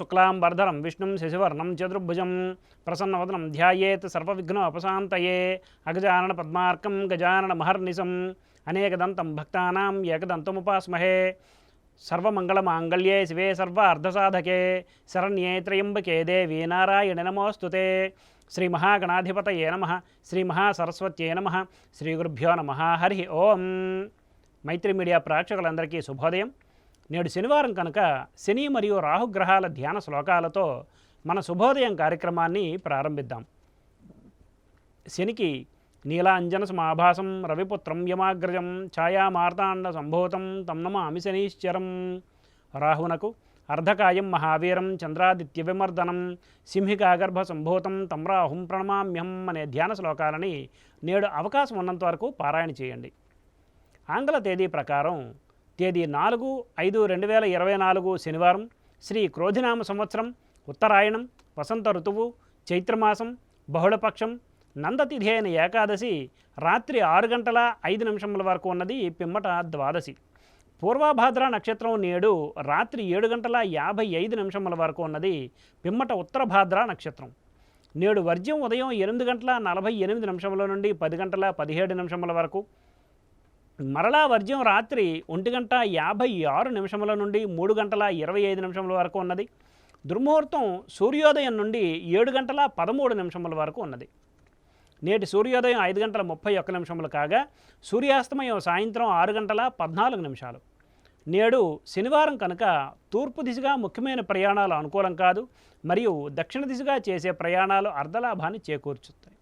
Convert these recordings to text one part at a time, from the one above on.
శుక్లాంబరధరం విష్ణుం శశివర్ణం చతుర్భుజం ప్రసన్నవదనం ధ్యాయేత్ సర్వవిఘ్నోపశాంతయే అగజానన పద్మార్కం గజానన మహర్నిశం అనేకదంతం భక్తానాం ఏకదంతముపాస్మహే సర్వమంగళమాంగళ్యే శివే సర్వార్ధసాధకే శరణ్యే త్రయంబకే దేవీ నారాయణి నమోస్తుతే శ్రీ మహాగణాధిపతయే నమః శ్రీ మహాసరస్వత్యే నమః శ్రీ గురుభ్యో నమః హరి ఓం. మైత్రి మీడియా ప్రేక్షకులందరికీ శుభోదయం. నేడు శనివారం కనుక శని మరియు రాహుగ్రహాల ధ్యాన శ్లోకాలతో మన శుభోదయం కార్యక్రమాన్ని ప్రారంభిద్దాం. శనికి నీలాంజన సమాభాసం రవిపుత్రం యమాగ్రజం ఛాయామార్తాండ సంభూతం తం నమామి శనీశ్చరం. రాహునకు అర్ధకాయం మహావీరం చంద్రాదిత్య విమర్దనం సింహికాగర్భ సంభూతం తం రాహుం ప్రణమామ్యం అనే ధ్యాన శ్లోకాలని నేడు అవకాశం ఉన్నంత వరకు పారాయణ చేయండి. ఆంగ్ల తేదీ ప్రకారం తేదీ 4/5/2024 శనివారం, శ్రీ క్రోధినామ సంవత్సరం, ఉత్తరాయణం, వసంత ఋతువు, చైత్రమాసం, బహుళపక్షం, నందతిథి అయిన ఏకాదశి రాత్రి 6:05 వరకు ఉన్నది పిమ్మట ద్వాదశి. పూర్వభాద్ర నక్షత్రం నేడు రాత్రి 7:55 వరకు ఉన్నది పిమ్మట ఉత్తరభాద్ర నక్షత్రం. నేడు వర్జ్యం ఉదయం 8:48 నుండి 10:17 వరకు, మరలా వర్జ్యం రాత్రి 1:56 నుండి 3:25 వరకు ఉన్నది. దుర్ముహూర్తం సూర్యోదయం నుండి 7:13 వరకు ఉన్నది. నేటి సూర్యోదయం 5:31 కాగా సూర్యాస్తమయం సాయంత్రం 6:14. నేడు శనివారం కనుక తూర్పు దిశగా ముఖ్యమైన ప్రయాణాలు అనుకూలం కాదు, మరియు దక్షిణ దిశగా చేసే ప్రయాణాలు అర్ధలాభాన్ని చేకూర్చుతాయి.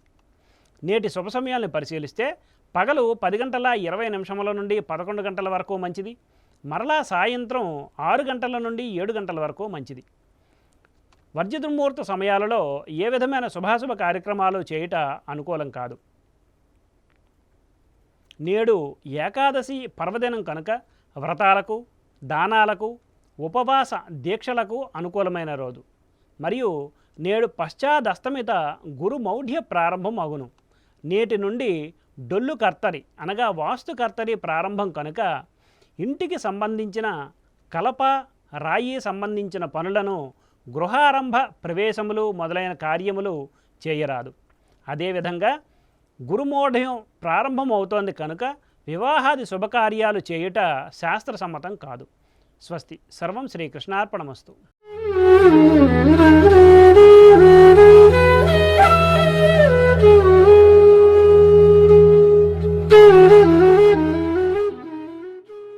నేటి శుభ సమయాన్ని పరిశీలిస్తే పగలు 10:20 నుండి 11 వరకు మంచిది, మరలా సాయంత్రం 6 నుండి 7 వరకు మంచిది. వర్జ్య దుర్ముహూర్త సమయాలలో ఏ విధమైన శుభాశుభ కార్యక్రమాలు చేయుట అనుకూలం కాదు. నేడు ఏకాదశి పర్వదినం కనుక వ్రతాలకు, దానాలకు, ఉపవాస దీక్షలకు అనుకూలమైన రోజు. మరియు నేడు పశ్చాదస్తమిత గురుమౌఢ్య ప్రారంభం అగును. నేటి నుండి డొల్లు కర్తరి అనగా వాస్తు కర్తరి ప్రారంభం కనుక ఇంటికి సంబంధించిన కలప, రాయి సంబంధించిన పనులను, గృహారంభ ప్రవేశములు మొదలైన కార్యములు చేయరాదు. అదేవిధంగా గురుమౌఢ్యం ప్రారంభమవుతోంది కనుక వివాహాది శుభకార్యాలు చేయుట శాస్త్రసమ్మతం కాదు. స్వస్తి. సర్వం శ్రీకృష్ణార్పణమస్తు.